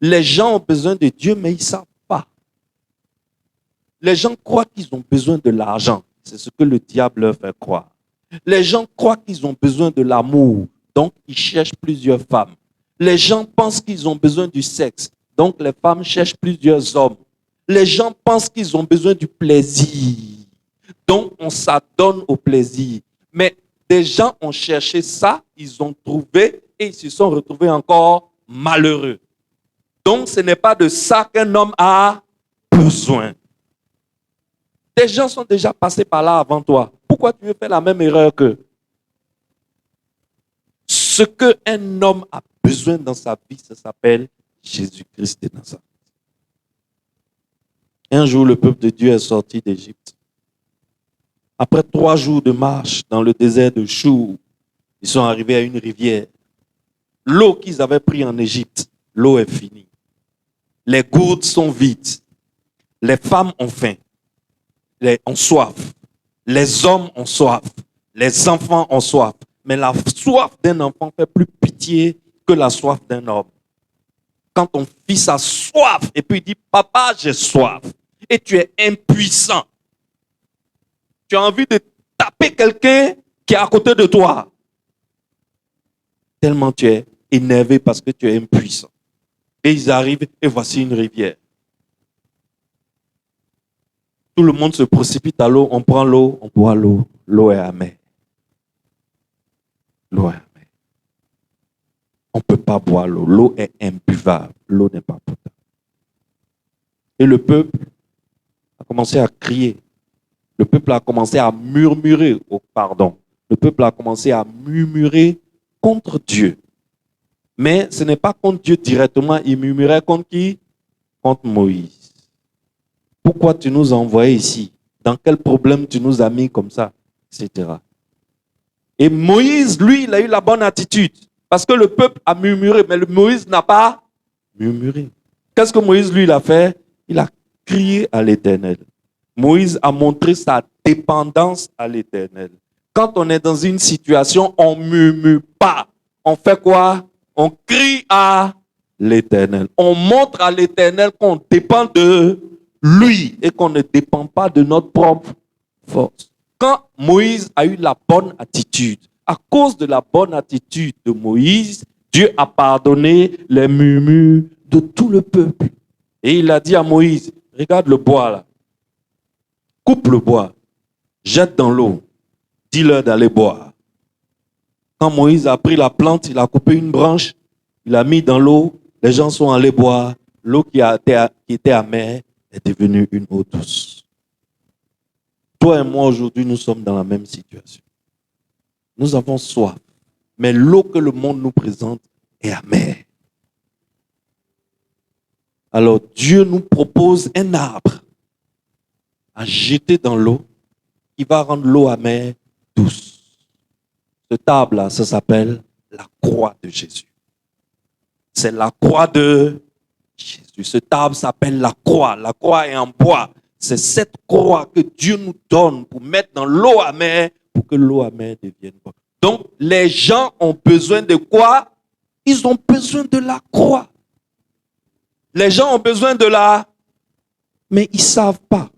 Les gens ont besoin de Dieu, mais ils ne savent pas. Les gens croient qu'ils ont besoin de l'argent. C'est ce que le diable leur fait croire. Les gens croient qu'ils ont besoin de l'amour, donc ils cherchent plusieurs femmes. Les gens pensent qu'ils ont besoin du sexe, donc les femmes cherchent plusieurs hommes. Les gens pensent qu'ils ont besoin du plaisir, donc on s'adonne au plaisir. Mais des gens ont cherché ça, ils ont trouvé et ils se sont retrouvés encore malheureux. Donc ce n'est pas de ça qu'un homme a besoin. Des gens sont déjà passés par là avant toi. Pourquoi tu veux faire la même erreur qu'eux? Ce qu'un homme a besoin dans sa vie, ça s'appelle Jésus-Christ de Nazareth. Un jour, le peuple de Dieu est sorti d'Égypte. Après 3 jours de marche dans le désert de Chour, ils sont arrivés à une rivière. L'eau qu'ils avaient prise en Égypte, l'eau est finie. Les gourdes sont vides. Les femmes ont faim, ont soif. Les hommes ont soif. Les enfants ont soif. Mais la soif d'un enfant fait plus pitié que la soif d'un homme. Quand ton fils a soif et puis il dit, papa, j'ai soif, et tu es impuissant, tu as envie de taper quelqu'un qui est à côté de toi. Tellement tu es énervé parce que tu es impuissant. Et ils arrivent et voici une rivière. Tout le monde se précipite à l'eau, on prend l'eau, on boit l'eau. L'eau est amère. L'eau est amère. On ne peut pas boire l'eau. L'eau est imbuvable. L'eau n'est pas potable. Et le peuple a commencé à crier. Le peuple a commencé à murmurer. Oh, pardon. Le peuple a commencé à murmurer contre Dieu. Mais ce n'est pas contre Dieu directement. Il murmurait contre qui? Contre Moïse. Pourquoi tu nous as envoyés ici? Dans quel problème tu nous as mis comme ça? Etc. Et Moïse, lui, il a eu la bonne attitude. Parce que le peuple a murmuré, mais Moïse n'a pas murmuré. Qu'est-ce que Moïse, lui, il a fait? Il a crié à l'Éternel. Moïse a montré sa dépendance à l'Éternel. Quand on est dans une situation, on ne murmure pas. On fait quoi? On crie à l'Éternel. On montre à l'Éternel qu'on dépend de lui et qu'on ne dépend pas de notre propre force. Quand Moïse a eu la bonne attitude, à cause de la bonne attitude de Moïse, Dieu a pardonné les murmures de tout le peuple. Et il a dit à Moïse, regarde le bois là, coupe le bois, jette dans l'eau, dis-leur d'aller boire. Quand Moïse a pris la plante, il a coupé une branche, il a mis dans l'eau, les gens sont allés boire, l'eau qui était amère est devenue une eau douce. Toi et moi aujourd'hui, nous sommes dans la même situation. Nous avons soif, mais l'eau que le monde nous présente est amère. Alors Dieu nous propose un arbre à jeter dans l'eau qui va rendre l'eau amère douce. Cet arbre-là, ça s'appelle la croix de Jésus. C'est la croix de Jésus. Cet arbre s'appelle la croix. La croix est en bois. C'est cette croix que Dieu nous donne pour mettre dans l'eau amère pour que l'eau amère devienne bonne. Donc, les gens ont besoin de quoi? Ils ont besoin de la croix. Les gens ont besoin de la... Mais ils ne savent pas.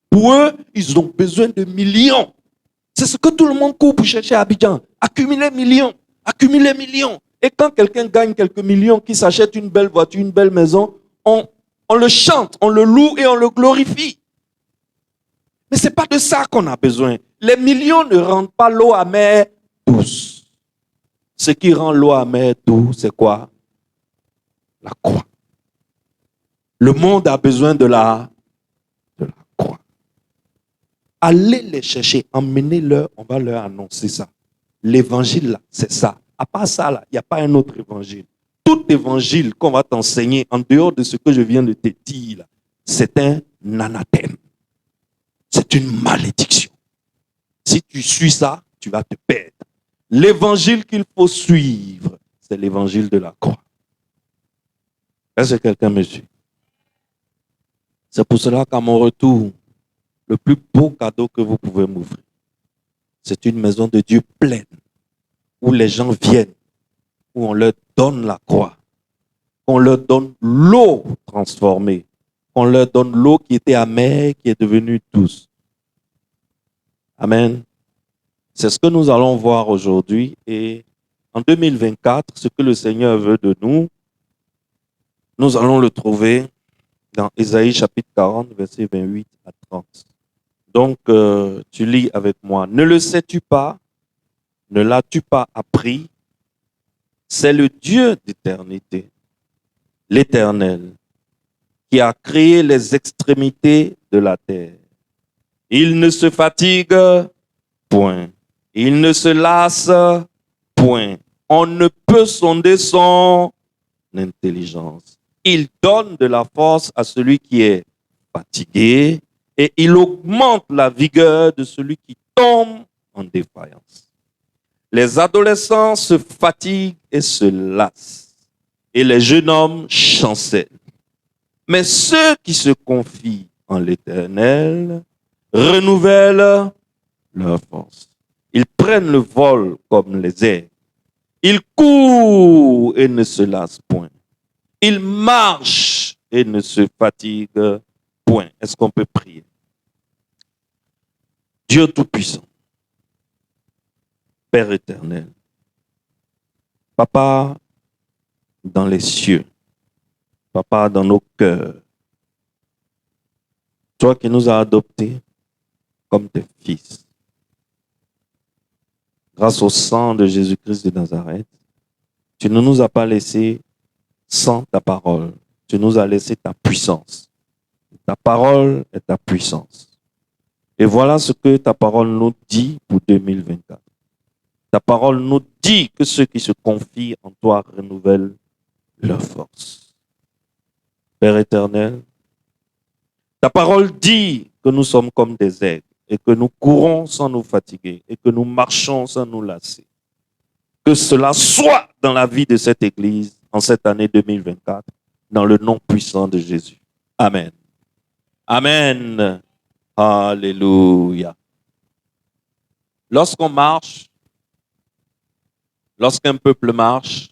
Pour eux, ils ont besoin de millions. C'est ce que tout le monde court pour chercher à Abidjan. Accumuler millions. Accumuler millions. Et quand quelqu'un gagne quelques millions, qui s'achète une belle voiture, une belle maison, on le chante, on le loue et on le glorifie. Mais ce n'est pas de ça qu'on a besoin. Les millions ne rendent pas l'eau amère douce. Ce qui rend l'eau amère douce, c'est quoi? La croix. Le monde a besoin de la croix. Allez les chercher, emmenez-leur, on va leur annoncer ça. L'évangile, là, c'est ça. À part ça, là, il n'y a pas un autre évangile. Tout évangile qu'on va t'enseigner, en dehors de ce que je viens de te dire, là, c'est un anathème. C'est une malédiction. Si tu suis ça, tu vas te perdre. L'évangile qu'il faut suivre, c'est l'évangile de la croix. Est-ce que quelqu'un me suit? C'est pour cela qu'à mon retour, le plus beau cadeau que vous pouvez m'offrir, c'est une maison de Dieu pleine, où les gens viennent, où on leur donne la croix, qu'on leur donne l'eau transformée, qu'on leur donne l'eau qui était amère, qui est devenue douce. Amen. C'est ce que nous allons voir aujourd'hui. Et en 2024, ce que le Seigneur veut de nous, nous allons le trouver dans Ésaïe chapitre 40, versets 28 à 30. Donc, tu lis avec moi. Ne le sais-tu pas? Ne l'as-tu pas appris? C'est le Dieu d'éternité, l'Éternel, qui a créé les extrémités de la terre. Il ne se fatigue point. Il ne se lasse point. On ne peut sonder son intelligence. Il donne de la force à celui qui est fatigué et il augmente la vigueur de celui qui tombe en défaillance. Les adolescents se fatiguent et se lassent et les jeunes hommes chancellent. Mais ceux qui se confient en l'Éternel renouvellent leur force. Ils prennent le vol comme les airs. Ils courent et ne se lassent point. Ils marchent et ne se fatiguent point. Est-ce qu'on peut prier? Dieu Tout-Puissant, Père éternel, Papa dans les cieux, Papa dans nos cœurs, toi qui nous as adoptés comme tes fils, grâce au sang de Jésus-Christ de Nazareth, tu ne nous as pas laissés sans ta parole. Tu nous as laissé ta puissance. Ta parole est ta puissance. Et voilà ce que ta parole nous dit pour 2024. Ta parole nous dit que ceux qui se confient en toi renouvellent leur force. Père éternel, ta parole dit que nous sommes comme des aigles et que nous courons sans nous fatiguer et que nous marchons sans nous lasser. Que cela soit dans la vie de cette Église en cette année 2024, dans le nom puissant de Jésus. Amen. Amen. Alléluia. Lorsqu'on marche, lorsqu'un peuple marche,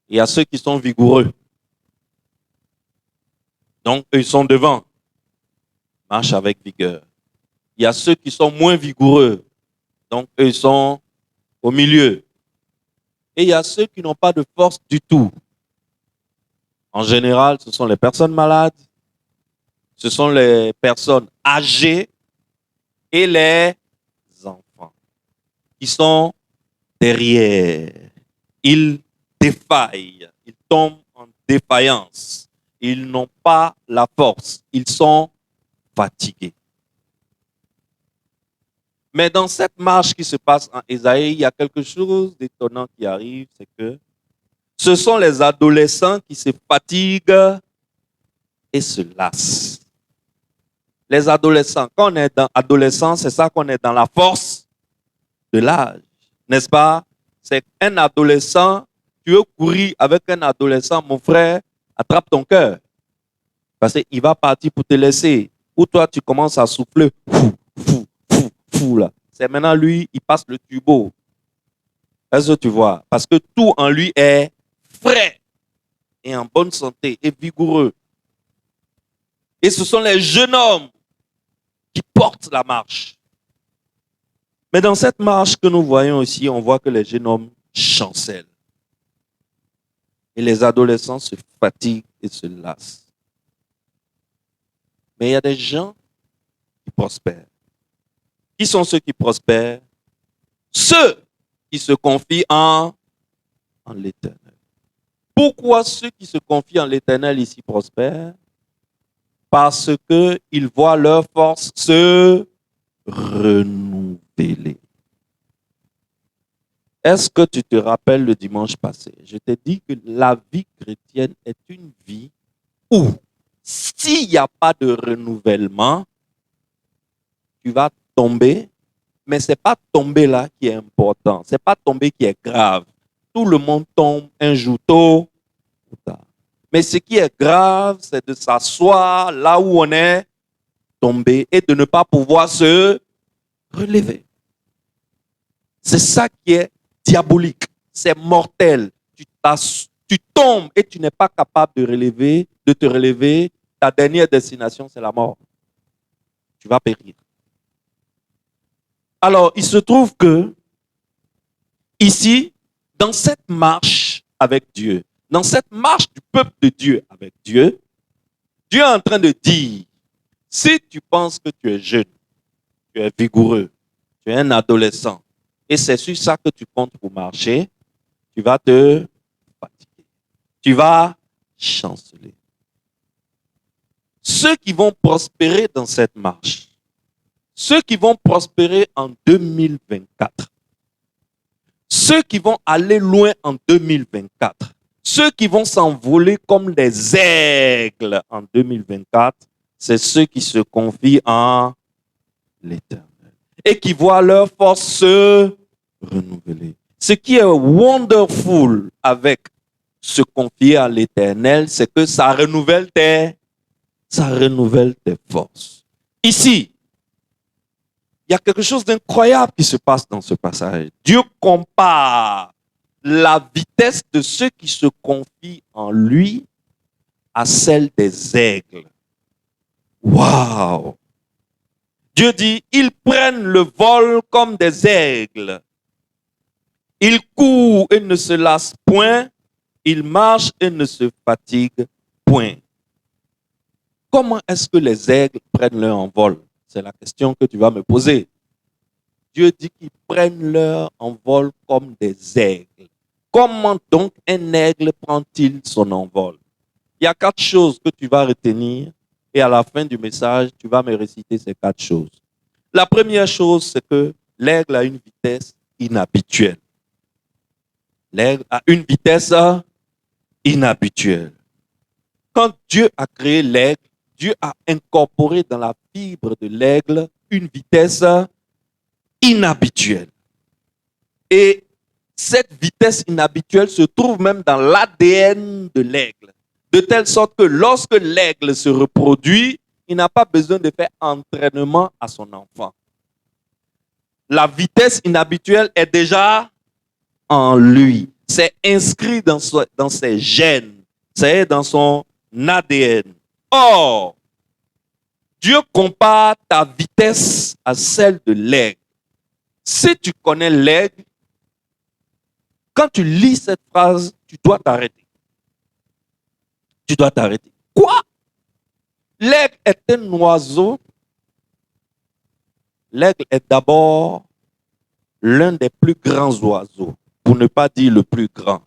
il y a ceux qui sont vigoureux. Donc, eux, ils sont devant. Marchent avec vigueur. Il y a ceux qui sont moins vigoureux. Donc, eux, ils sont au milieu. Et il y a ceux qui n'ont pas de force du tout. En général, ce sont les personnes malades, ce sont les personnes âgées et les enfants qui sont derrière. Ils défaillent, ils tombent en défaillance. Ils n'ont pas la force, ils sont fatigués. Mais dans cette marche qui se passe en Ésaïe, il y a quelque chose d'étonnant qui arrive, c'est que ce sont les adolescents qui se fatiguent et se lassent. Les adolescents, quand on est dans adolescent, c'est ça qu'on est dans la force de l'âge, n'est-ce pas? C'est un adolescent, tu veux courir avec un adolescent, mon frère, attrape ton cœur. Parce qu'il va partir pour te laisser. Ou toi, tu commences à souffler. Fou, là. C'est maintenant lui, il passe le turbo. Est-ce que tu vois? Parce que tout en lui est frais et en bonne santé et vigoureux. Et ce sont les jeunes hommes qui portent la marche. Mais dans cette marche que nous voyons ici, on voit que les jeunes hommes chancellent. Et les adolescents se fatiguent et se lassent. Mais il y a des gens qui prospèrent. Qui sont ceux qui prospèrent? Ceux qui se confient en l'Éternel. Pourquoi ceux qui se confient en l'Éternel ici prospèrent? Parce qu'ils voient leur force se renouveler. Est-ce que tu te rappelles le dimanche passé? Je t'ai dit que la vie chrétienne est une vie où, s'il n'y a pas de renouvellement, tu vas tomber, mais ce n'est pas tomber là qui est important. Ce n'est pas tomber qui est grave. Tout le monde tombe un jour tôt ou tard. Mais ce qui est grave, c'est de s'asseoir là où on est tombé et de ne pas pouvoir se relever. C'est ça qui est diabolique. C'est mortel. tu tombes et tu n'es pas capable de te relever, ta dernière destination, c'est la mort. Tu vas périr. Alors, il se trouve que, ici, dans cette marche avec Dieu, dans cette marche du peuple de Dieu avec Dieu, Dieu est en train de dire, si tu penses que tu es jeune, tu es vigoureux, tu es un adolescent, et c'est sur ça que tu comptes pour marcher, tu vas te fatiguer. Tu vas chanceler. Ceux qui vont prospérer dans cette marche, ceux qui vont prospérer en 2024, ceux qui vont aller loin en 2024, ceux qui vont s'envoler comme des aigles en 2024, c'est ceux qui se confient en l'Éternel et qui voient leur force se renouveler. Ce qui est wonderful avec se confier à l'Éternel, c'est que ça renouvelle tes forces. Ici, il y a quelque chose d'incroyable qui se passe dans ce passage. Dieu compare la vitesse de ceux qui se confient en lui à celle des aigles. Waouh! Dieu dit, ils prennent le vol comme des aigles. Ils courent et ne se lassent point. Ils marchent et ne se fatiguent point. Comment est-ce que les aigles prennent leur envol? C'est la question que tu vas me poser. Dieu dit qu'ils prennent leur envol comme des aigles. Comment donc un aigle prend-il son envol? Il y a 4 choses que tu vas retenir et à la fin du message, tu vas me réciter ces 4 choses. La première chose, c'est que l'aigle a une vitesse inhabituelle. L'aigle a une vitesse inhabituelle. Quand Dieu a créé l'aigle, Dieu a incorporé dans la fibre de l'aigle une vitesse inhabituelle. Et cette vitesse inhabituelle se trouve même dans l'ADN de l'aigle. De telle sorte que lorsque l'aigle se reproduit, il n'a pas besoin de faire entraînement à son enfant. La vitesse inhabituelle est déjà en lui. C'est inscrit dans ses gènes. C'est dans son ADN. Or, Dieu compare ta vitesse à celle de l'aigle. Si tu connais l'aigle, quand tu lis cette phrase, tu dois t'arrêter. Tu dois t'arrêter. Quoi? L'aigle est un oiseau. L'aigle est d'abord l'un des plus grands oiseaux, pour ne pas dire le plus grand.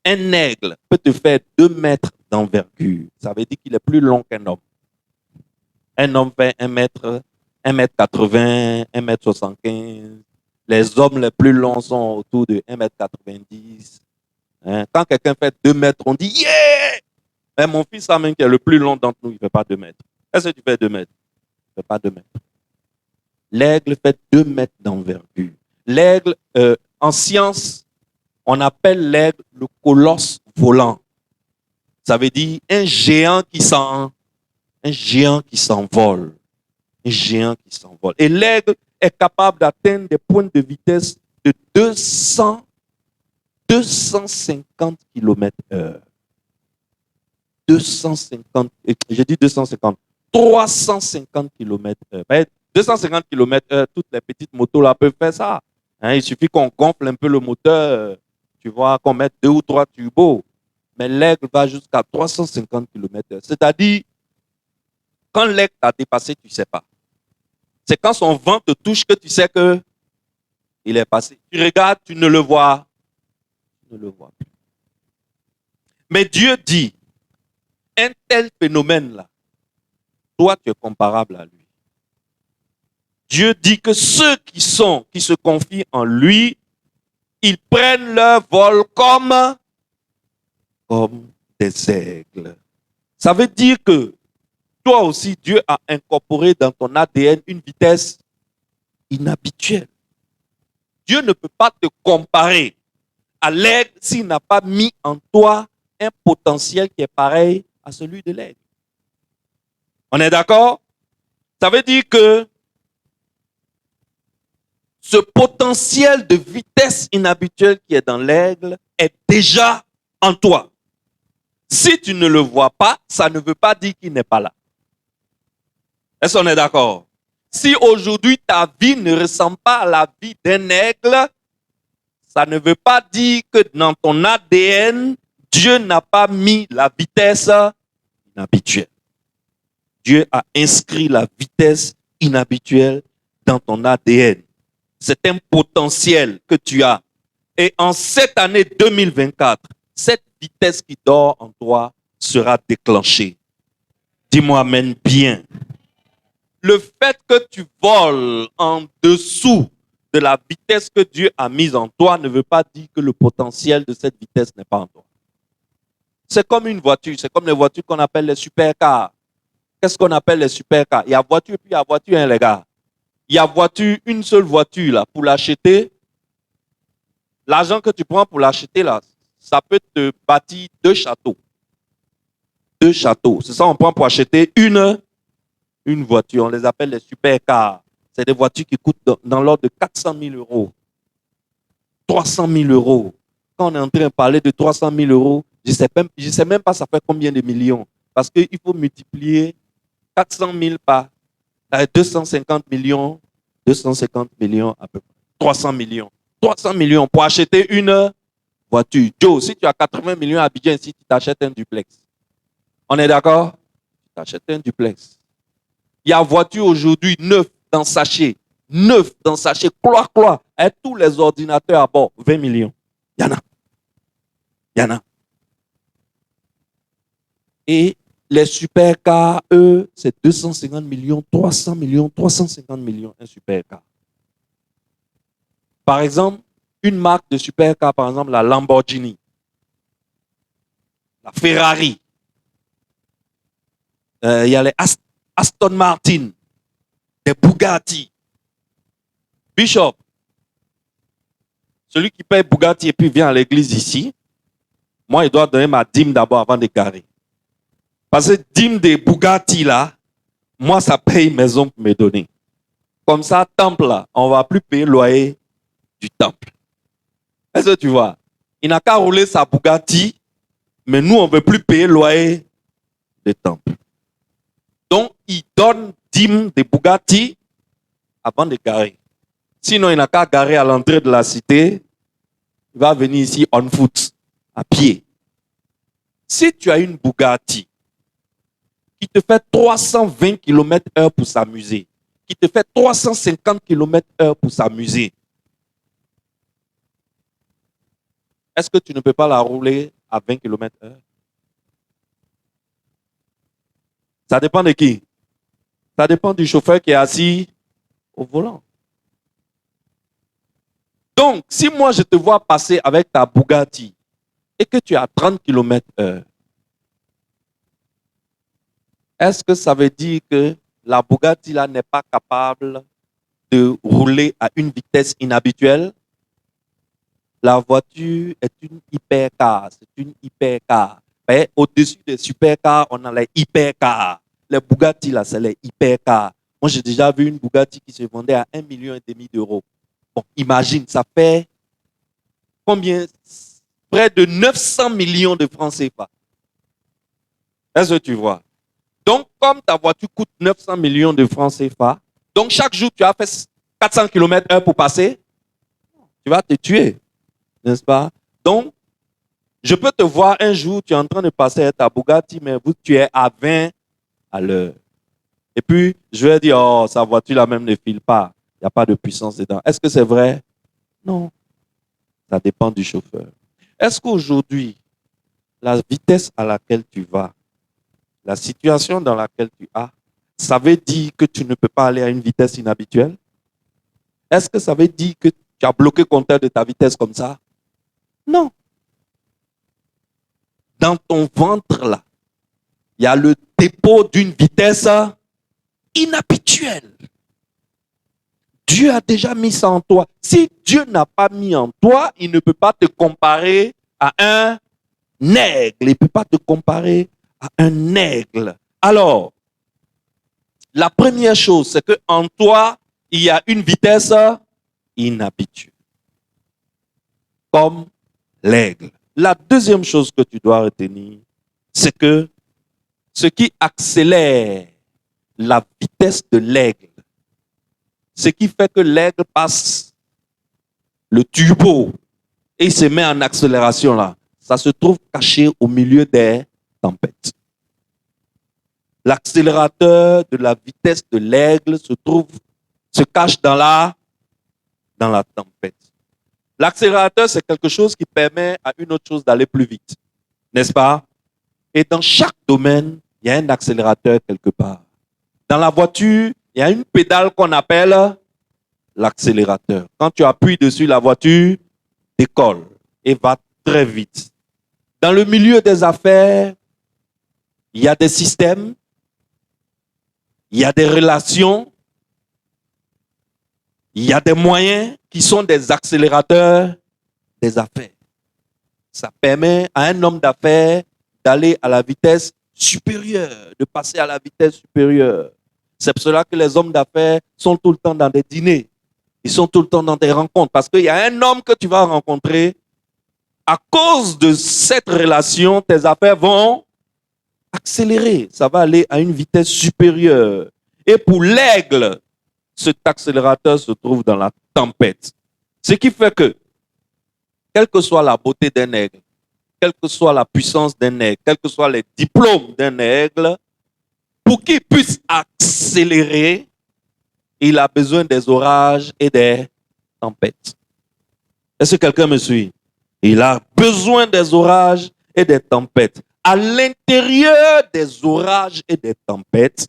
Un aigle peut te faire 2 mètres d'envergure. Ça veut dire qu'il est plus long qu'un homme. Un homme fait 1 mètre, 1 mètre 80, 1 mètre 75. Les hommes les plus longs sont autour de 1 mètre 90. Hein? Quand quelqu'un fait 2 mètres, on dit yeah! Mais mon fils, ça même qui est le plus long d'entre nous, il ne fait pas 2 mètres. Est-ce que tu fais 2 mètres? Il ne fait pas 2 mètres. L'aigle fait 2 mètres d'envergure. L'aigle, en science, on appelle l'aigle le colosse volant. Ça veut dire un géant qui s'envole. Un géant qui s'envole. Et l'aigle est capable d'atteindre des points de vitesse de 250 km/h. 250, j'ai dit 250, 350 km/h. 250 km/h, toutes les petites motos là peuvent faire ça. Hein, il suffit qu'on gonfle un peu le moteur, tu vois, qu'on mette 2 ou 3 turbos. Mais l'aigle va jusqu'à 350 km/h. C'est-à-dire, quand l'aigle t'a dépassé, tu ne sais pas. C'est quand son vent te touche que tu sais qu'il est passé. Tu regardes, tu ne le vois. Tu ne le vois plus. Mais Dieu dit, un tel phénomène-là, toi, tu es comparable à lui. Dieu dit que ceux qui se confient en lui, ils prennent leur vol comme des aigles. Ça veut dire que toi aussi, Dieu a incorporé dans ton ADN une vitesse inhabituelle. Dieu ne peut pas te comparer à l'aigle s'il n'a pas mis en toi un potentiel qui est pareil à celui de l'aigle. On est d'accord? Ça veut dire que Ce potentiel de vitesse inhabituelle qui est dans l'aigle est déjà en toi. Si tu ne le vois pas, ça ne veut pas dire qu'il n'est pas là. Est-ce qu'on est d'accord? Si aujourd'hui ta vie ne ressemble pas à la vie d'un aigle, ça ne veut pas dire que dans ton ADN, Dieu n'a pas mis la vitesse inhabituelle. Dieu a inscrit la vitesse inhabituelle dans ton ADN. C'est un potentiel que tu as. Et en cette année 2024, cette vitesse qui dort en toi sera déclenchée. Dis-moi amen bien. Le fait que tu voles en dessous de la vitesse que Dieu a mise en toi ne veut pas dire que le potentiel de cette vitesse n'est pas en toi. C'est comme une voiture, c'est comme les voitures qu'on appelle les supercars. Qu'est-ce qu'on appelle les supercars? Il y a voiture et puis il y a voiture, hein, les gars. Il y a voiture, une seule voiture là, pour l'acheter. L'argent que tu prends pour l'acheter là, ça peut te bâtir 2 châteaux. 2 châteaux. C'est ça on prend pour acheter une voiture. On les appelle les supercars. C'est des voitures qui coûtent dans l'ordre de 400 000 euros. 300 000 euros. Quand on est en train de parler de 300 000 euros, je ne sais même pas ça fait combien de millions. Parce qu'il faut multiplier 400 000 par 250 millions. 250 millions à peu près. 300 millions. 300 millions pour acheter une voiture. Joe, si tu as 80 millions à Abidjan ici, tu t'achètes un duplex. On est d'accord? Tu t'achètes un duplex. Il y a voiture aujourd'hui neuf dans sachet. Neuf dans sachet. Cloie. Avec tous les ordinateurs à bord. 20 millions. Il y en a. Il y en a. Et les supercars, eux, c'est 250 millions, 300 millions, 350 millions, un supercar. Par exemple, une marque de supercar, par exemple, la Lamborghini, la Ferrari, il y a les Aston Martin, des Bugatti. Bishop, celui qui paye Bugatti et puis vient à l'église ici, moi, il doit donner ma dîme d'abord avant de garer. Parce que dîme des Bugatti là, moi, ça paye maison pour me donner. Comme ça, temple là, on ne va plus payer le loyer du temple. Est-ce que tu vois? Il n'a qu'à rouler sa Bugatti, mais nous, on ne veut plus payer le loyer du temple. Donc, il donne dîme des Bugatti avant de garer. Sinon, il n'a qu'à garer à l'entrée de la cité. Il va venir ici on foot, à pied. Si tu as une Bugatti qui te fait 320 km/h pour s'amuser, qui te fait 350 km/h pour s'amuser, est-ce que tu ne peux pas la rouler à 20 km/h? Ça dépend de qui? Ça dépend du chauffeur qui est assis au volant. Donc, si moi je te vois passer avec ta Bugatti et que tu as 30 km/h, est-ce que ça veut dire que la Bugatti là n'est pas capable de rouler à une vitesse inhabituelle? La voiture est une hypercar, c'est une hypercar. Au-dessus des supercars, on a les hypercars. Les Bugatti là, c'est les hypercars. Moi, j'ai déjà vu une Bugatti qui se vendait à 1,5 million d'euros. Bon, imagine, ça fait combien? Près de 900 millions de francs CFA. Est-ce que tu vois? Donc, comme ta voiture coûte 900 millions de francs CFA, donc chaque jour, tu as fait 400 km/h pour passer, tu vas te tuer, n'est-ce pas? Donc, je peux te voir un jour, tu es en train de passer à ta Bugatti, mais tu es à 20 à l'heure. Et puis, je vais dire, oh, sa voiture là même ne file pas. Il n'y a pas de puissance dedans. Est-ce que c'est vrai? Non. Ça dépend du chauffeur. Est-ce qu'aujourd'hui, la vitesse à laquelle tu vas, la situation dans laquelle tu as, ça veut dire que tu ne peux pas aller à une vitesse inhabituelle? Est-ce que ça veut dire que tu as bloqué le compteur de ta vitesse comme ça? Non. Dans ton ventre là, il y a le dépôt d'une vitesse inhabituelle. Dieu a déjà mis ça en toi. Si Dieu n'a pas mis en toi, il ne peut pas te comparer à un aigle. Il ne peut pas te comparer à un aigle. Alors, la première chose, c'est qu'en toi, il y a une vitesse inhabituel. Comme l'aigle. La deuxième chose que tu dois retenir, c'est que ce qui accélère la vitesse de l'aigle, ce qui fait que l'aigle passe le turbo et il se met en accélération là, ça se trouve caché au milieu des tempêtes. L'accélérateur de la vitesse de l'aigle se cache dans la tempête. L'accélérateur, c'est quelque chose qui permet à une autre chose d'aller plus vite, n'est-ce pas? Et dans chaque domaine, il y a un accélérateur quelque part. Dans la voiture, il y a une pédale qu'on appelle l'accélérateur. Quand tu appuies dessus, la voiture décolle et va très vite. Dans le milieu des affaires, il y a des systèmes, il y a des relations, il y a des moyens qui sont des accélérateurs des affaires. Ça permet à un homme d'affaires d'aller à la vitesse supérieure, de passer à la vitesse supérieure. C'est pour cela que les hommes d'affaires sont tout le temps dans des dîners. Ils sont tout le temps dans des rencontres. Parce qu'il y a un homme que tu vas rencontrer. À cause de cette relation, tes affaires vont accélérer. Ça va aller à une vitesse supérieure. Et pour l'aigle, cet accélérateur se trouve dans la tempête. Ce qui fait que, quelle que soit la beauté d'un aigle, quelle que soit la puissance d'un aigle, quels que soient les diplômes d'un aigle, pour qu'il puisse accélérer, il a besoin des orages et des tempêtes. Est-ce que quelqu'un me suit? Il a besoin des orages et des tempêtes. À l'intérieur des orages et des tempêtes,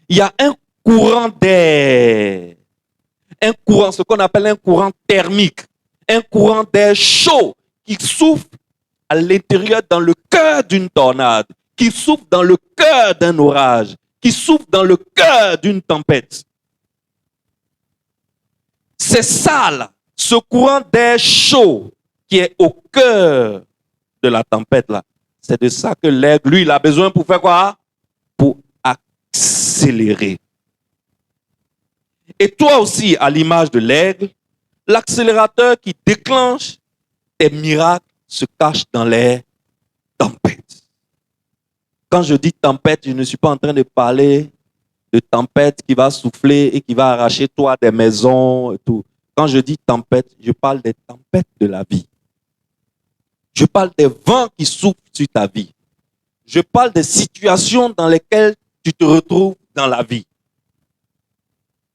il y a un courant d'air. Un courant, ce qu'on appelle un courant thermique. Un courant d'air chaud qui souffle à l'intérieur dans le cœur d'une tornade, qui souffle dans le cœur d'un orage, qui souffle dans le cœur d'une tempête. C'est ça là, ce courant d'air chaud qui est au cœur de la tempête là. C'est de ça que l'aigle, lui, il a besoin pour faire quoi? Pour accélérer. Et toi aussi, à l'image de l'aigle, l'accélérateur qui déclenche tes miracles se cache dans les tempêtes. Quand je dis tempête, je ne suis pas en train de parler de tempête qui va souffler et qui va arracher toi des maisons et tout. Quand je dis tempête, je parle des tempêtes de la vie. Je parle des vents qui soufflent sur ta vie. Je parle des situations dans lesquelles tu te retrouves dans la vie.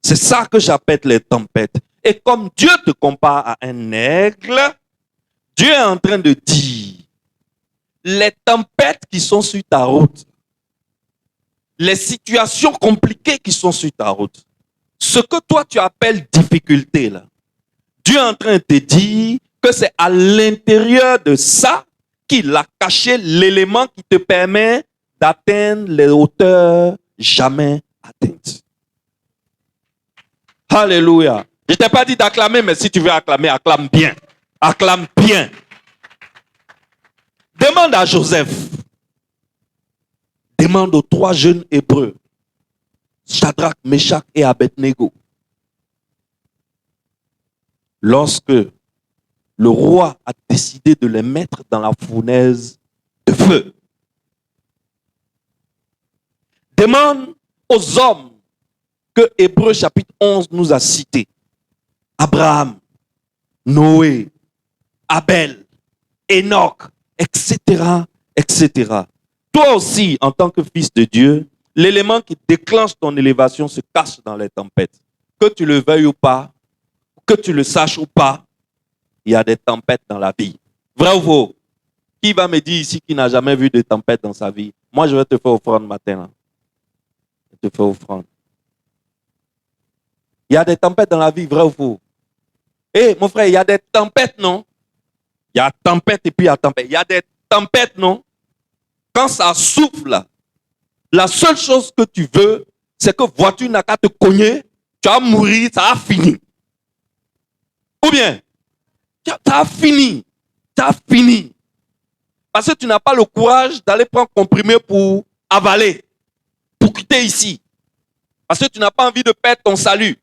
C'est ça que j'appelle les tempêtes. Et comme Dieu te compare à un aigle, Dieu est en train de dire, les tempêtes qui sont sur ta route, les situations compliquées qui sont sur ta route, ce que toi tu appelles difficulté là, Dieu est en train de te dire que c'est à l'intérieur de ça qu'il a caché l'élément qui te permet d'atteindre les hauteurs jamais atteintes. Alléluia. Je ne t'ai pas dit d'acclamer, mais si tu veux acclamer, acclame bien. Acclame bien. Demande à Joseph. Demande aux 3 jeunes Hébreux, Shadrach, Meshach et Abednego. Lorsque le roi a décidé de les mettre dans la fournaise de feu. Demande aux hommes que Hébreux chapitre 11 nous a cités. Abraham, Noé, Abel, Enoch, etc., etc. Toi aussi, en tant que fils de Dieu, l'élément qui déclenche ton élévation se cache dans les tempêtes. Que tu le veuilles ou pas, que tu le saches ou pas, il y a des tempêtes dans la vie. Vrai ou faux? Qui va me dire ici qu'il n'a jamais vu de tempête dans sa vie? Moi, je vais te faire offrande matin. Là. Je vais te faire offrande. Il y a des tempêtes dans la vie, vrai ou faux? Eh, mon frère, il y a des tempêtes, non? Il y a tempête et puis il y a tempête. Il y a des tempêtes, non? Quand ça souffle, la seule chose que tu veux, c'est que voiture n'a qu'à te cogner, tu vas mourir, ça a fini. Ou bien, ça a fini. Ça a fini. Parce que tu n'as pas le courage d'aller prendre comprimé pour avaler, pour quitter ici. Parce que tu n'as pas envie de perdre ton salut.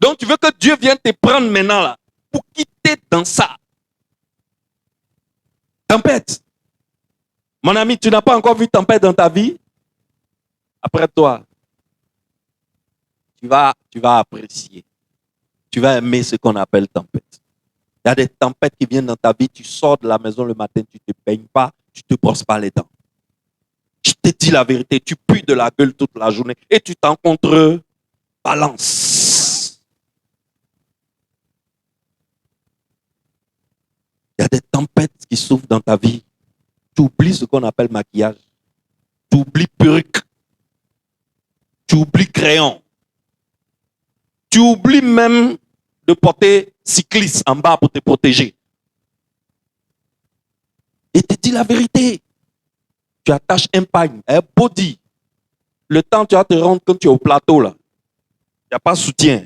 Donc tu veux que Dieu vienne te prendre maintenant là, pour quitter dans ça. Tempête. Mon ami, tu n'as pas encore vu tempête dans ta vie? Après toi, tu vas apprécier. Tu vas aimer ce qu'on appelle tempête. Il y a des tempêtes qui viennent dans ta vie, tu sors de la maison le matin, tu ne te baignes pas, tu ne te brosses pas les dents. Je te dis la vérité, tu pues de la gueule toute la journée et tu t'en contrebalances. Il y a des tempêtes qui souffrent dans ta vie. Tu oublies ce qu'on appelle maquillage. Tu oublies perruque. Tu oublies crayon. Tu oublies même de porter cycliste en bas pour te protéger. Et te dis la vérité. Tu attaches un pagne, un body. Le temps tu vas te rendre quand tu es au plateau là. Il n'y a pas de soutien.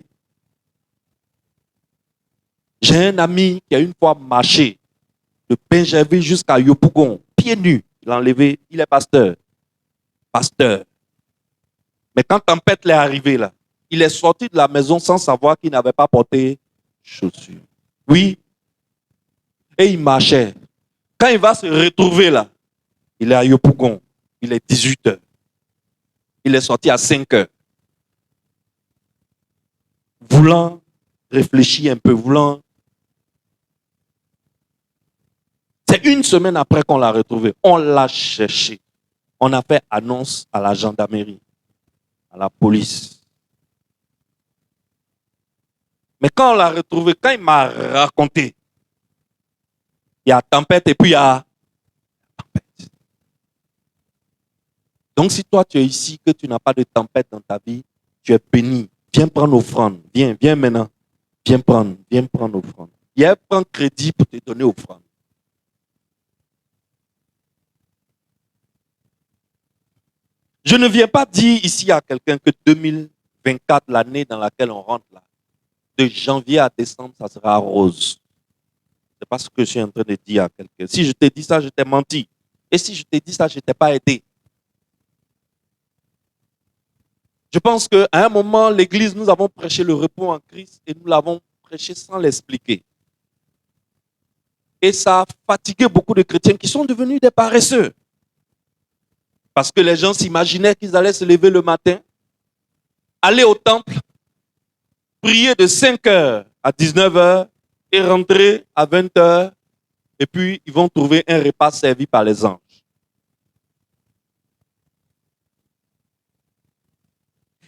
J'ai un ami qui a une fois marché de Benjerville jusqu'à Yopougon, pieds nus. Il a enlevé, il est pasteur. Pasteur. Mais quand tempête l'est arrivée là, il est sorti de la maison sans savoir qu'il n'avait pas porté chaussures. Oui. Et il marchait. Quand il va se retrouver là, il est à Yopougon. Il est 18 heures. Il est sorti à 5 heures. Voulant réfléchir un peu, voulant. C'est une semaine après qu'on l'a retrouvé. On l'a cherché. On a fait annonce à la gendarmerie, à la police. Mais quand on l'a retrouvé, quand il m'a raconté, il y a tempête et puis il y a tempête. Donc si toi tu es ici, que tu n'as pas de tempête dans ta vie, tu es béni. Viens prendre offrande. Viens maintenant. Viens prendre offrande. Viens prendre crédit pour te donner offrande. Je ne viens pas dire ici à quelqu'un que 2024, l'année dans laquelle on rentre là, de janvier à décembre, ça sera rose. C'est pas ce que je suis en train de dire à quelqu'un. Si je t'ai dit ça, je t'ai menti. Et si je t'ai dit ça, je ne t'ai pas aidé. Je pense qu'à un moment, l'Église, nous avons prêché le repos en Christ et nous l'avons prêché sans l'expliquer. Et ça a fatigué beaucoup de chrétiens qui sont devenus des paresseux. Parce que les gens s'imaginaient qu'ils allaient se lever le matin, aller au temple, prier de 5 heures à 19 heures et rentrer à 20 heures. Et puis, ils vont trouver un repas servi par les anges.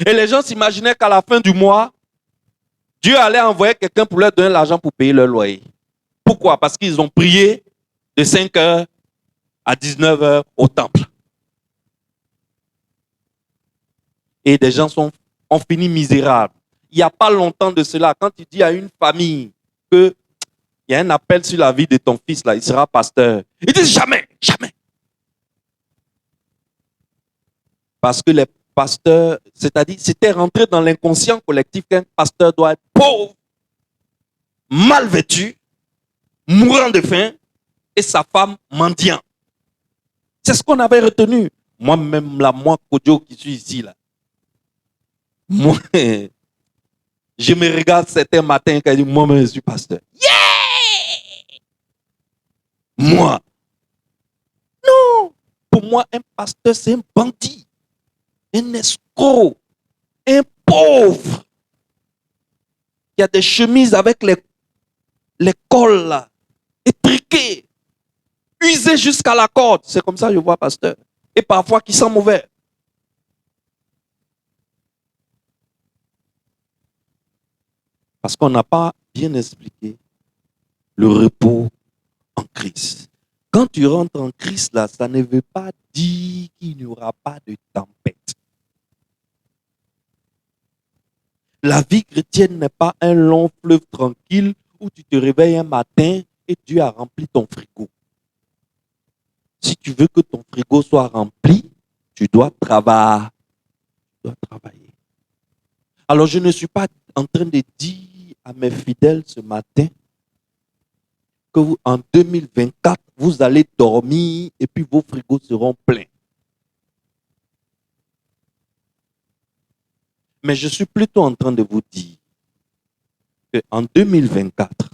Et les gens s'imaginaient qu'à la fin du mois, Dieu allait envoyer quelqu'un pour leur donner l'argent pour payer leur loyer. Pourquoi? Parce qu'ils ont prié de 5 heures à 19 heures au temple. Et des gens ont fini misérables. Il n'y a pas longtemps de cela, quand tu dis à une famille qu'il y a un appel sur la vie de ton fils, là, il sera pasteur. Ils disent jamais, jamais. Parce que les pasteurs, c'est-à-dire, c'était rentré dans l'inconscient collectif qu'un pasteur doit être pauvre, mal vêtu, mourant de faim, et sa femme mendiant. C'est ce qu'on avait retenu. Moi-même, là, moi, Kodjo, qui suis ici, là. Moi, je me regarde certains matins quand je dis, moi-même, je suis pasteur. Yeah! Moi. Non. Pour moi, un pasteur, c'est un bandit, un escroc, un pauvre. Il y a des chemises avec les cols, là, étriquées, usées jusqu'à la corde. C'est comme ça que je vois pasteur. Et parfois, qui sent mauvais. Parce qu'on n'a pas bien expliqué le repos en Christ. Quand tu rentres en Christ, là, ça ne veut pas dire qu'il n'y aura pas de tempête. La vie chrétienne n'est pas un long fleuve tranquille où tu te réveilles un matin et Dieu a rempli ton frigo. Si tu veux que ton frigo soit rempli, tu dois travailler. Alors je ne suis pas en train de dire à mes fidèles ce matin que en 2024, vous allez dormir et puis vos frigos seront pleins. Mais je suis plutôt en train de vous dire qu'en 2024,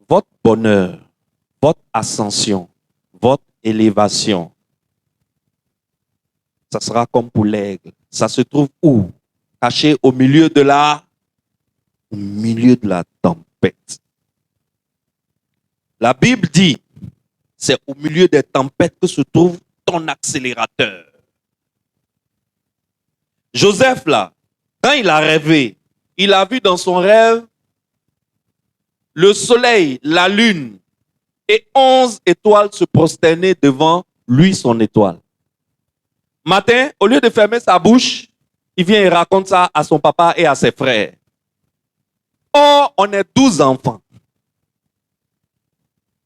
votre bonheur, votre ascension, votre élévation, ça sera comme pour l'aigle. Ça se trouve où? Caché au milieu de la tempête. La Bible dit, c'est au milieu des tempêtes que se trouve ton accélérateur. Joseph, là, quand il a rêvé, il a vu dans son rêve le soleil, la lune et 11 étoiles se prosterner devant lui, son étoile. Matin, au lieu de fermer sa bouche, il vient et raconte ça à son papa et à ses frères. Or, on est 12 enfants.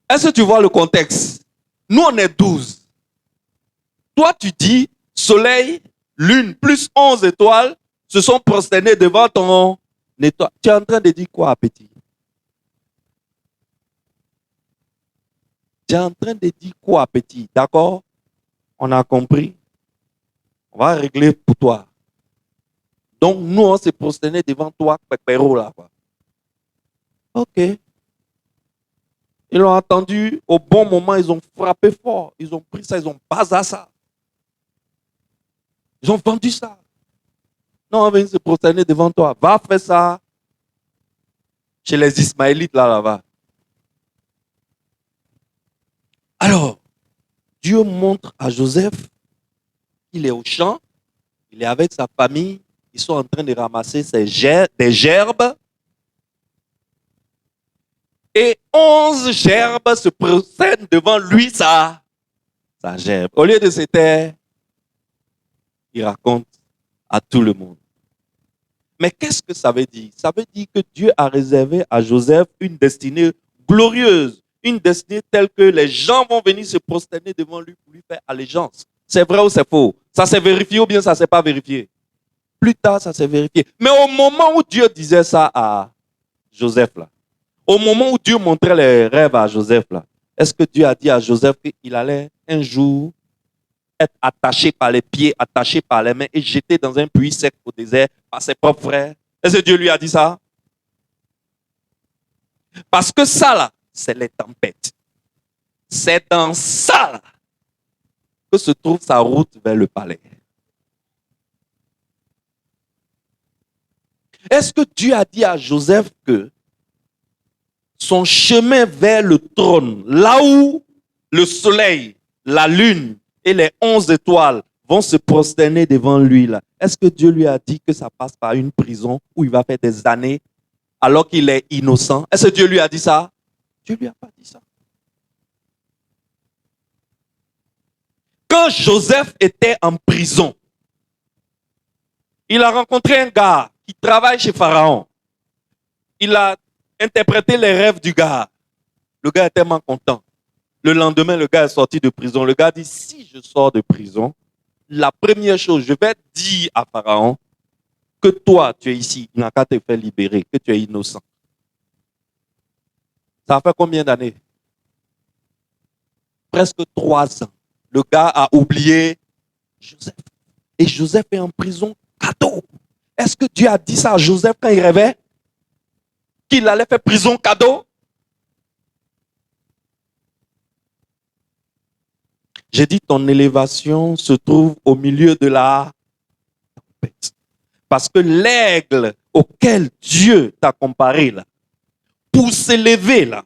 Est-ce que tu vois le contexte? Nous, on est 12. Toi, tu dis, soleil, lune, plus 11 étoiles se sont prosternés devant ton étoile. Tu es en train de dire quoi, petit? Tu es en train de dire quoi, petit? D'accord? On a compris. On va régler pour toi. Donc, nous, on s'est prosterné devant toi, Pépéro, là. Quoi. Ok. Ils l'ont entendu au bon moment, ils ont frappé fort. Ils ont pris ça, ils ont basé ça. Ils ont vendu ça. Non, on vient se prosterner devant toi. Va faire ça chez les Ismaélites, là-bas. Alors, Dieu montre à Joseph qu'il est au champ, il est avec sa famille, ils sont en train de ramasser des gerbes. Et 11 gerbes se prosternent devant lui, sa gerbe. Au lieu de se taire, il raconte à tout le monde. Mais qu'est-ce que ça veut dire? Ça veut dire que Dieu a réservé à Joseph une destinée glorieuse, une destinée telle que les gens vont venir se prosterner devant lui pour lui faire allégeance. C'est vrai ou c'est faux? Ça s'est vérifié ou bien ça ne s'est pas vérifié? Plus tard, ça s'est vérifié. Mais au moment où Dieu disait ça à Joseph, là, au moment où Dieu montrait les rêves à Joseph, là, est-ce que Dieu a dit à Joseph qu'il allait un jour être attaché par les pieds, attaché par les mains et jeté dans un puits sec au désert par ses propres frères? Est-ce que Dieu lui a dit ça? Parce que ça, là, c'est les tempêtes. C'est dans ça, là, que se trouve sa route vers le palais. Est-ce que Dieu a dit à Joseph que son chemin vers le trône, là où le soleil, la lune et les 11 étoiles vont se prosterner devant lui, là, est-ce que Dieu lui a dit que ça passe par une prison où il va faire des années alors qu'il est innocent? Est-ce que Dieu lui a dit ça? Dieu lui a pas dit ça. Quand Joseph était en prison, il a rencontré un gars qui travaille chez Pharaon. Il a interprété les rêves du gars. Le gars est tellement content. Le lendemain, le gars est sorti de prison. Le gars dit, si je sors de prison, la première chose, je vais dire à Pharaon que toi, tu es ici, il n'a qu'à te faire libérer, que tu es innocent. Ça fait combien d'années? Presque 3 ans. Le gars a oublié Joseph. Et Joseph est en prison cadeau. Est-ce que Dieu a dit ça à Joseph quand il rêvait? Qu'il allait faire prison cadeau? J'ai dit ton élévation se trouve au milieu de la tempête. Parce que l'aigle auquel Dieu t'a comparé là, pour s'élever là,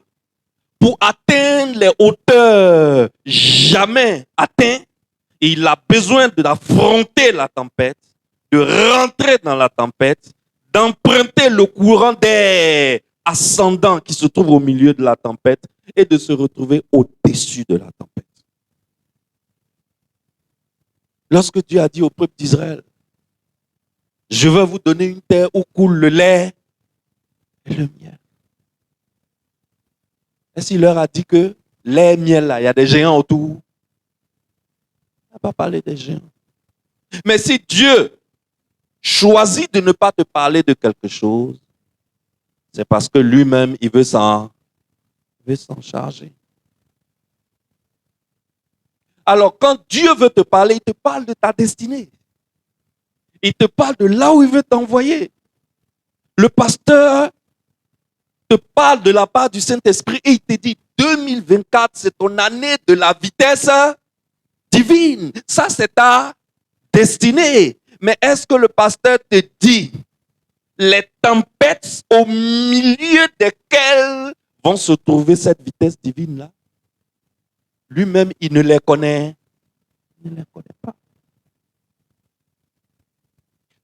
pour atteindre les hauteurs jamais atteintes, il a besoin d'affronter la tempête, de rentrer dans la tempête, d'emprunter le courant des ascendants qui se trouvent au milieu de la tempête et de se retrouver au-dessus de la tempête. Lorsque Dieu a dit au peuple d'Israël, je vais vous donner une terre où coule le lait et le miel. Est-ce qu'il leur a dit que lait et miel, là, il y a des géants autour? Il n'a pas parlé des géants. Mais si Dieu choisit de ne pas te parler de quelque chose, c'est parce que lui-même, il veut s'en charger. Alors, quand Dieu veut te parler, il te parle de ta destinée. Il te parle de là où il veut t'envoyer. Le pasteur te parle de la part du Saint-Esprit et il te dit 2024, c'est ton année de la vitesse divine. Ça, c'est ta destinée. Mais est-ce que le pasteur te dit les tempêtes au milieu desquelles vont se trouver cette vitesse divine-là? Lui-même, il ne les connaît. Il ne les connaît pas.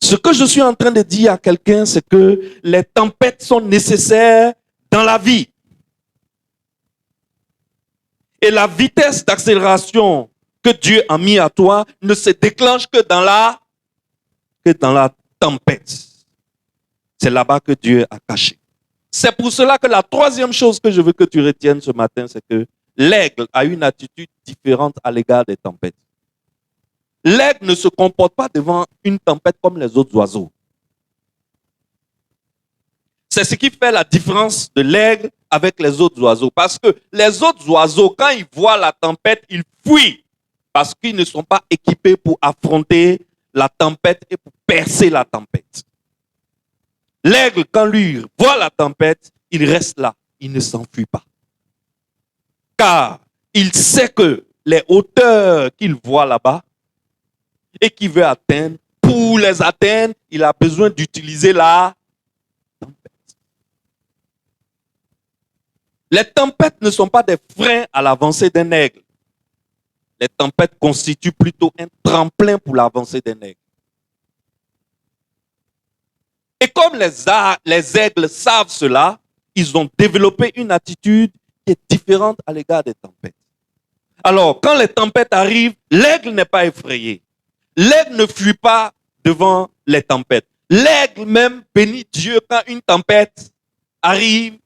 Ce que je suis en train de dire à quelqu'un, c'est que les tempêtes sont nécessaires dans la vie. Et la vitesse d'accélération que Dieu a mis à toi ne se déclenche que dans la tempête. C'est là-bas que Dieu a caché. C'est pour cela que la troisième chose que je veux que tu retiennes ce matin, c'est que l'aigle a une attitude différente à l'égard des tempêtes. L'aigle ne se comporte pas devant une tempête comme les autres oiseaux. C'est ce qui fait la différence de l'aigle avec les autres oiseaux. Parce que les autres oiseaux, quand ils voient la tempête, ils fuient. Parce qu'ils ne sont pas équipés pour affronter la tempête et pour percer la tempête. L'aigle, quand lui voit la tempête, il reste là. Il ne s'enfuit pas. Car il sait que les hauteurs qu'il voit là-bas et qu'il veut atteindre, pour les atteindre, il a besoin d'utiliser la tempête. Les tempêtes ne sont pas des freins à l'avancée d'un aigle. Les tempêtes constituent plutôt un tremplin pour l'avancée d'un aigle. Et comme les aigles savent cela, ils ont développé une attitude qui est différente à l'égard des tempêtes. Alors, quand les tempêtes arrivent, l'aigle n'est pas effrayé. L'aigle ne fuit pas devant les tempêtes. L'aigle même bénit Dieu quand une tempête arrive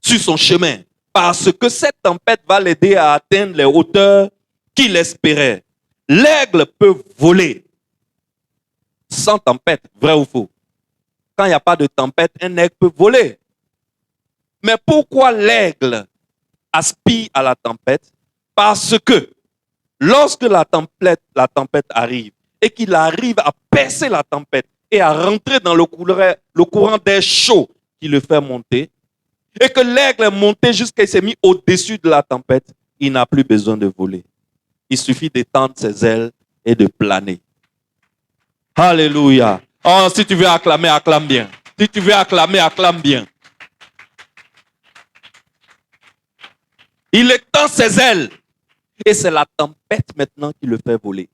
sur son chemin. Parce que cette tempête va l'aider à atteindre les hauteurs qu'il espérait. L'aigle peut voler sans tempête, vrai ou faux? Quand il n'y a pas de tempête, un aigle peut voler. Mais pourquoi l'aigle aspire à la tempête? Parce que lorsque la tempête arrive et qu'il arrive à percer la tempête et à rentrer dans le courant d'air chaud qui le fait monter, et que l'aigle est monté jusqu'à ce qu'il s'est mis au-dessus de la tempête, il n'a plus besoin de voler. Il suffit d'étendre ses ailes et de planer. Alléluia. Oh, si tu veux acclamer, acclame bien. Si tu veux acclamer, acclame bien. Il étend ses ailes. Et c'est la tempête maintenant qui le fait voler.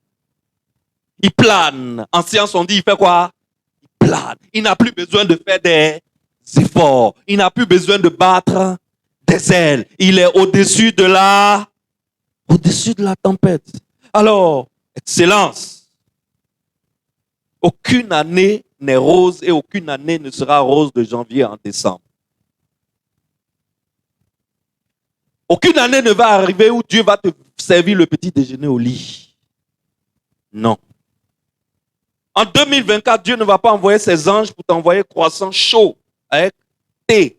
Il plane. En science, on dit, il fait quoi? Il plane. Il n'a plus besoin de faire des efforts. Il n'a plus besoin de battre des ailes. Il est au-dessus de la tempête. Alors, excellence. Aucune année n'est rose et aucune année ne sera rose de janvier en décembre. Aucune année ne va arriver où Dieu va te servir le petit déjeuner au lit. Non. En 2024, Dieu ne va pas envoyer ses anges pour t'envoyer croissant chaud avec thé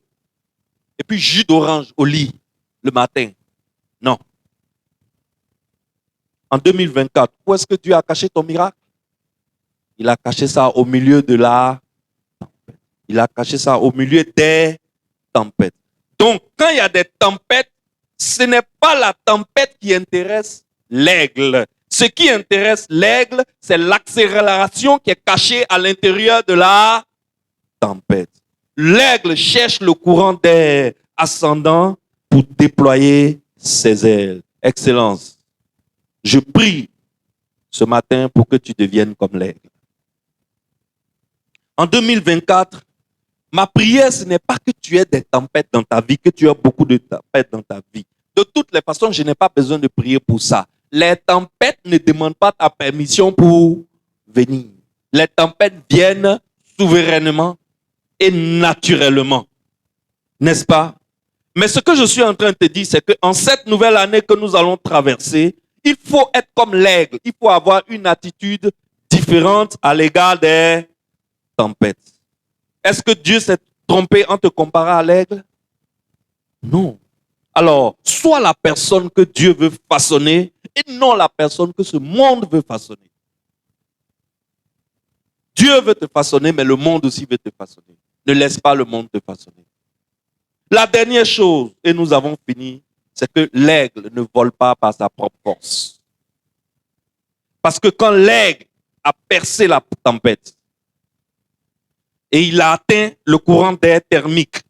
et puis jus d'orange au lit le matin. Non. En 2024, où est-ce que Dieu a caché ton miracle? Il a caché ça au milieu de la tempête. Il a caché ça au milieu des tempêtes. Donc, quand il y a des tempêtes, ce n'est pas la tempête qui intéresse l'aigle. Ce qui intéresse l'aigle, c'est l'accélération qui est cachée à l'intérieur de la tempête. L'aigle cherche le courant d'air ascendant pour déployer ses ailes. Excellence. Je prie ce matin pour que tu deviennes comme l'aigle. En 2024, ma prière, ce n'est pas que tu aies des tempêtes dans ta vie, que tu aies beaucoup de tempêtes dans ta vie. De toutes les façons, je n'ai pas besoin de prier pour ça. Les tempêtes ne demandent pas ta permission pour venir. Les tempêtes viennent souverainement et naturellement. N'est-ce pas? Mais ce que je suis en train de te dire, c'est qu'en cette nouvelle année que nous allons traverser, il faut être comme l'aigle. Il faut avoir une attitude différente à l'égard des tempêtes. Est-ce que Dieu s'est trompé en te comparant à l'aigle? Non. Alors, sois la personne que Dieu veut façonner et non la personne que ce monde veut façonner. Dieu veut te façonner, mais le monde aussi veut te façonner. Ne laisse pas le monde te façonner. La dernière chose, et nous avons fini, c'est que l'aigle ne vole pas par sa propre force. Parce que quand l'aigle a percé la tempête et il a atteint le courant d'air thermique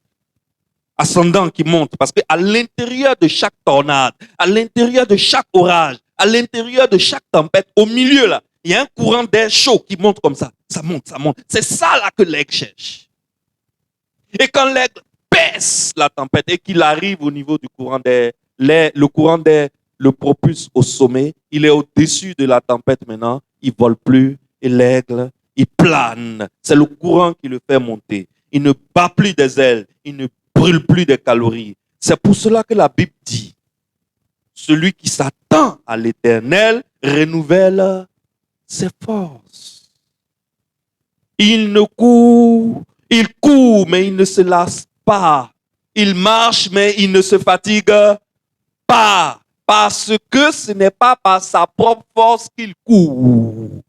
ascendant qui monte, parce qu'à l'intérieur de chaque tornade, à l'intérieur de chaque orage, à l'intérieur de chaque tempête, au milieu là, il y a un courant d'air chaud qui monte comme ça. Ça monte, ça monte. C'est ça là que l'aigle cherche. Et quand l'aigle perce la tempête et qu'il arrive au niveau du courant d'air, le courant d'air le propulse au sommet. Il est au-dessus de la tempête maintenant. Il ne vole plus. Et l'aigle, il plane. C'est le courant qui le fait monter. Il ne bat plus des ailes. Il ne brûle plus des calories. C'est pour cela que la Bible dit, celui qui s'attend à l'Éternel renouvelle ses forces. Il court, mais il ne se lasse pas. Il marche, mais il ne se fatigue pas. Parce que ce n'est pas par sa propre force qu'il court.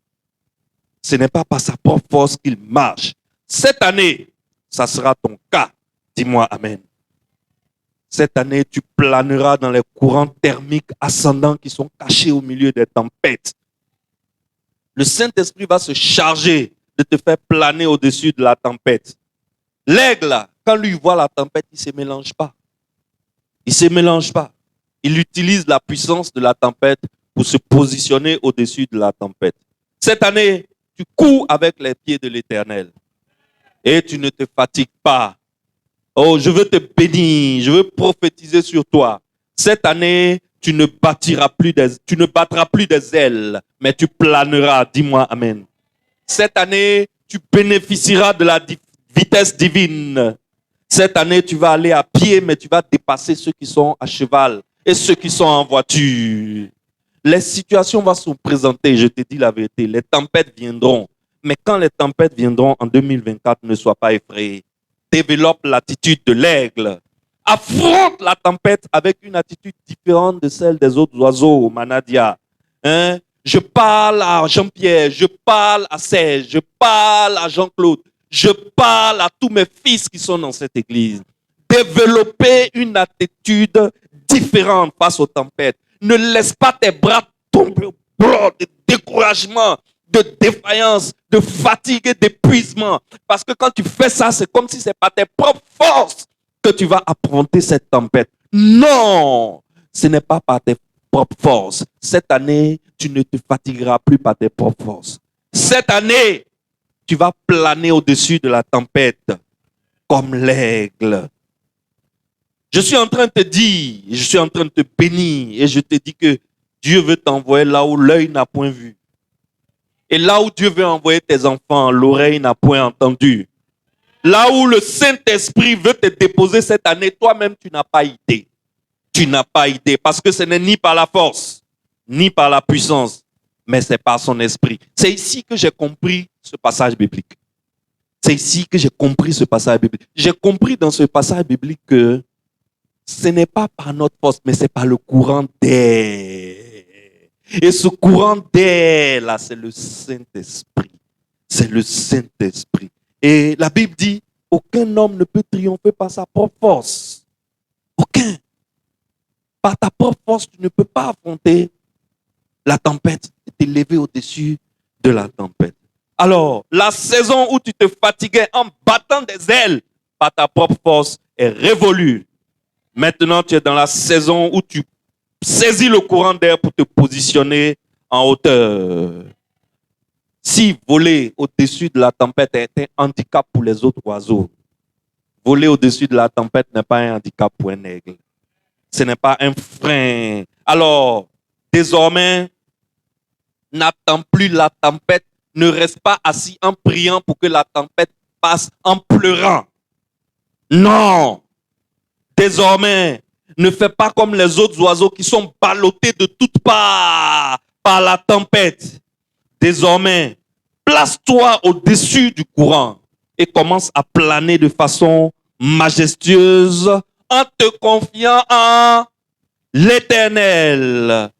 Ce n'est pas par sa propre force qu'il marche. Cette année, ça sera ton cas. Dis-moi Amen. Cette année, tu planeras dans les courants thermiques ascendants qui sont cachés au milieu des tempêtes. Le Saint-Esprit va se charger de te faire planer au-dessus de la tempête. L'aigle, quand lui voit la tempête, il ne se mélange pas. Il ne se mélange pas. Il utilise la puissance de la tempête pour se positionner au-dessus de la tempête. Cette année, tu cours avec les pieds de l'Éternel et tu ne te fatigues pas. Oh, je veux te bénir, je veux prophétiser sur toi. Cette année, tu ne battras plus des ailes, mais tu planeras. Dis-moi Amen. Cette année, tu bénéficieras de la vitesse divine. Cette année, tu vas aller à pied, mais tu vas dépasser ceux qui sont à cheval et ceux qui sont en voiture. Les situations vont se présenter, je te dis la vérité. Les tempêtes viendront. Mais quand les tempêtes viendront en 2024, ne sois pas effrayé. Développe l'attitude de l'aigle. Affronte la tempête avec une attitude différente de celle des autres oiseaux, Manadia. Hein? Je parle à Jean-Pierre, je parle à Serge, je parle à Jean-Claude, je parle à tous mes fils qui sont dans cette église. Développer une attitude différente face aux tempêtes. Ne laisse pas tes bras tomber au bord de découragement, de défaillance, de fatigue et d'épuisement. Parce que quand tu fais ça, c'est comme si c'est par tes propres forces que tu vas affronter cette tempête. Non, ce n'est pas par tes propres forces. Cette année, tu ne te fatigueras plus par tes propres forces. Cette année, tu vas planer au-dessus de la tempête comme l'aigle. Je suis en train de te dire, je suis en train de te bénir et je te dis que Dieu veut t'envoyer là où l'œil n'a point vu. Et là où Dieu veut envoyer tes enfants, l'oreille n'a point entendu. Là où le Saint-Esprit veut te déposer cette année, toi-même, tu n'as pas idée. Tu n'as pas idée parce que ce n'est ni par la force, ni par la puissance, mais c'est par son esprit. C'est ici que j'ai compris ce passage biblique. C'est ici que j'ai compris ce passage biblique. J'ai compris dans ce passage biblique que ce n'est pas par notre force, mais c'est par le courant d'air. Et ce courant d'air, là, c'est le Saint-Esprit. C'est le Saint-Esprit. Et la Bible dit, aucun homme ne peut triompher par sa propre force. Aucun. Par ta propre force, tu ne peux pas affronter la tempête et t'élever au-dessus de la tempête. Alors, la saison où tu te fatiguais en battant des ailes par ta propre force est révolue. Maintenant, tu es dans la saison où tu saisis le courant d'air pour te positionner en hauteur. Si voler au-dessus de la tempête est un handicap pour les autres oiseaux, voler au-dessus de la tempête n'est pas un handicap pour un aigle. Ce n'est pas un frein. Alors, désormais, n'attends plus la tempête. Ne reste pas assis en priant pour que la tempête passe en pleurant. Non. Désormais, ne fais pas comme les autres oiseaux qui sont ballottés de toutes parts par la tempête. Désormais, place-toi au-dessus du courant et commence à planer de façon majestueuse en te confiant en l'Éternel.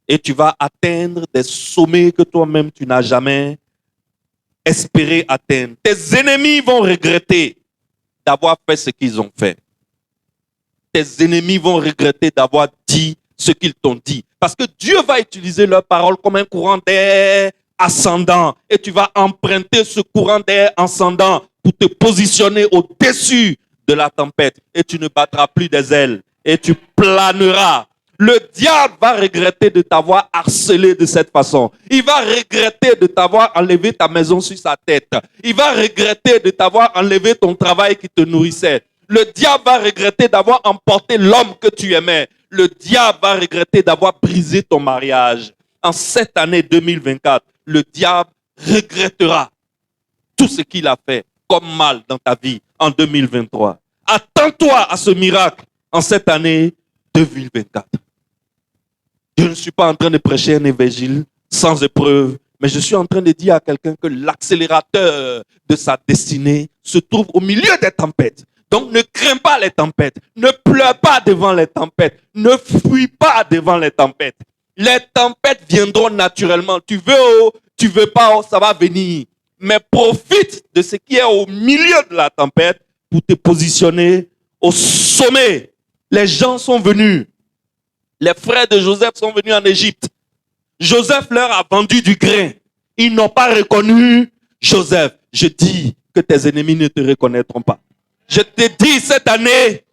Et tu vas atteindre des sommets que toi-même tu n'as jamais espérer atteindre. Tes ennemis vont regretter d'avoir fait ce qu'ils ont fait. Tes ennemis vont regretter d'avoir dit ce qu'ils t'ont dit. Parce que Dieu va utiliser leur parole comme un courant d'air ascendant. Et tu vas emprunter ce courant d'air ascendant pour te positionner au-dessus de la tempête. Et tu ne battras plus des ailes. Et tu planeras. Le diable va regretter de t'avoir harcelé de cette façon. Il va regretter de t'avoir enlevé ta maison sur sa tête. Il va regretter de t'avoir enlevé ton travail qui te nourrissait. Le diable va regretter d'avoir emporté l'homme que tu aimais. Le diable va regretter d'avoir brisé ton mariage. En cette année 2024, le diable regrettera tout ce qu'il a fait comme mal dans ta vie en 2023. Attends-toi à ce miracle en cette année 2024. Je ne suis pas en train de prêcher un évangile sans épreuve, mais je suis en train de dire à quelqu'un que l'accélérateur de sa destinée se trouve au milieu des tempêtes. Donc ne crains pas les tempêtes, ne pleure pas devant les tempêtes, ne fuis pas devant les tempêtes. Les tempêtes viendront naturellement. Tu veux ou tu veux pas, ça va venir. Mais profite de ce qui est au milieu de la tempête pour te positionner au sommet. Les gens sont venus. Les frères de Joseph sont venus en Égypte. Joseph leur a vendu du grain. Ils n'ont pas reconnu Joseph. Je dis que tes ennemis ne te reconnaîtront pas. Je te dis cette année,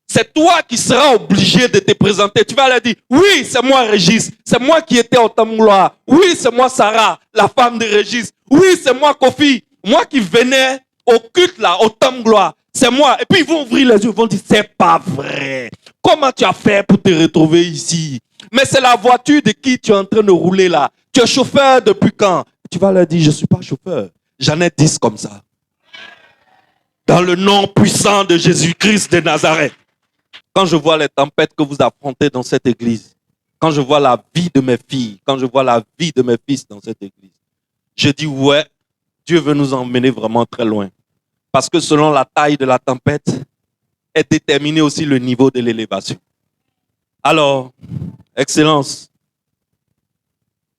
c'est toi qui seras obligé de te présenter. Tu vas leur dire, oui, c'est moi Régis. C'est moi qui étais au Tamouloa. Oui, c'est moi Sarah, la femme de Régis. Oui, c'est moi Kofi. Moi qui venais au culte là, au Tamouloa. C'est moi. Et puis ils vont ouvrir les yeux, ils vont dire, c'est pas vrai. Comment tu as fait pour te retrouver ici? Mais c'est la voiture de qui tu es en train de rouler là. Tu es chauffeur depuis quand? Tu vas leur dire, je ne suis pas chauffeur. J'en ai 10 comme ça. Dans le nom puissant de Jésus-Christ de Nazareth. Quand je vois les tempêtes que vous affrontez dans cette église, quand je vois la vie de mes filles, quand je vois la vie de mes fils dans cette église, je dis ouais, Dieu veut nous emmener vraiment très loin. Parce que selon la taille de la tempête, est déterminé aussi le niveau de l'élévation. Alors, Excellence,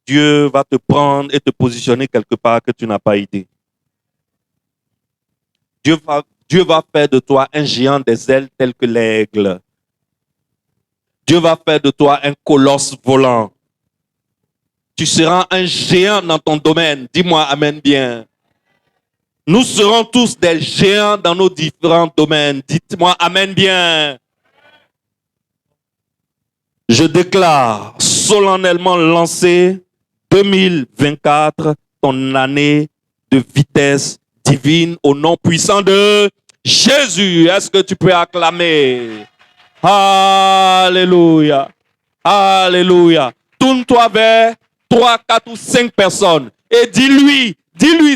Dieu va te prendre et te positionner quelque part que tu n'as pas été. Dieu va faire de toi un géant des ailes tel que l'aigle. Dieu va faire de toi un colosse volant. Tu seras un géant dans ton domaine. Dis-moi amen bien. Nous serons tous des géants dans nos différents domaines. Dites-moi amen bien. Je déclare solennellement lancé 2024, ton année de vitesse divine au nom puissant de Jésus. Est-ce que tu peux acclamer? Alléluia. Alléluia. Tourne-toi vers 3, 4 ou 5 personnes et dis-lui,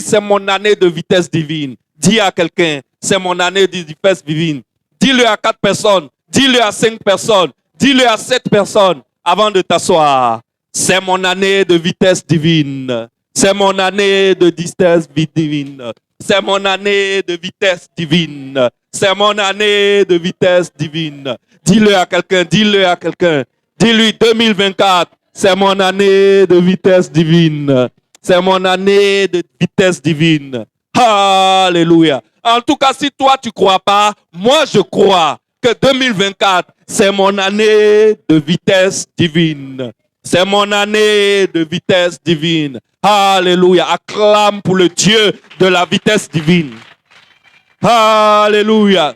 c'est mon année de vitesse divine. Dis à quelqu'un, c'est mon année de vitesse divine. Dis-le à 4 personnes, dis-le à 5 personnes, dis-le à 7 personnes avant de t'asseoir. C'est mon année de vitesse divine. C'est mon année de vitesse divine. C'est mon année de vitesse divine. C'est mon année de vitesse divine. Dis-le à quelqu'un, dis-le à quelqu'un. Dis-lui 2024, c'est mon année de vitesse divine. C'est mon année de vitesse divine. Alléluia. En tout cas, si toi tu crois pas, moi je crois que 2024, c'est mon année de vitesse divine. C'est mon année de vitesse divine. Alléluia. Acclame pour le Dieu de la vitesse divine. Alléluia.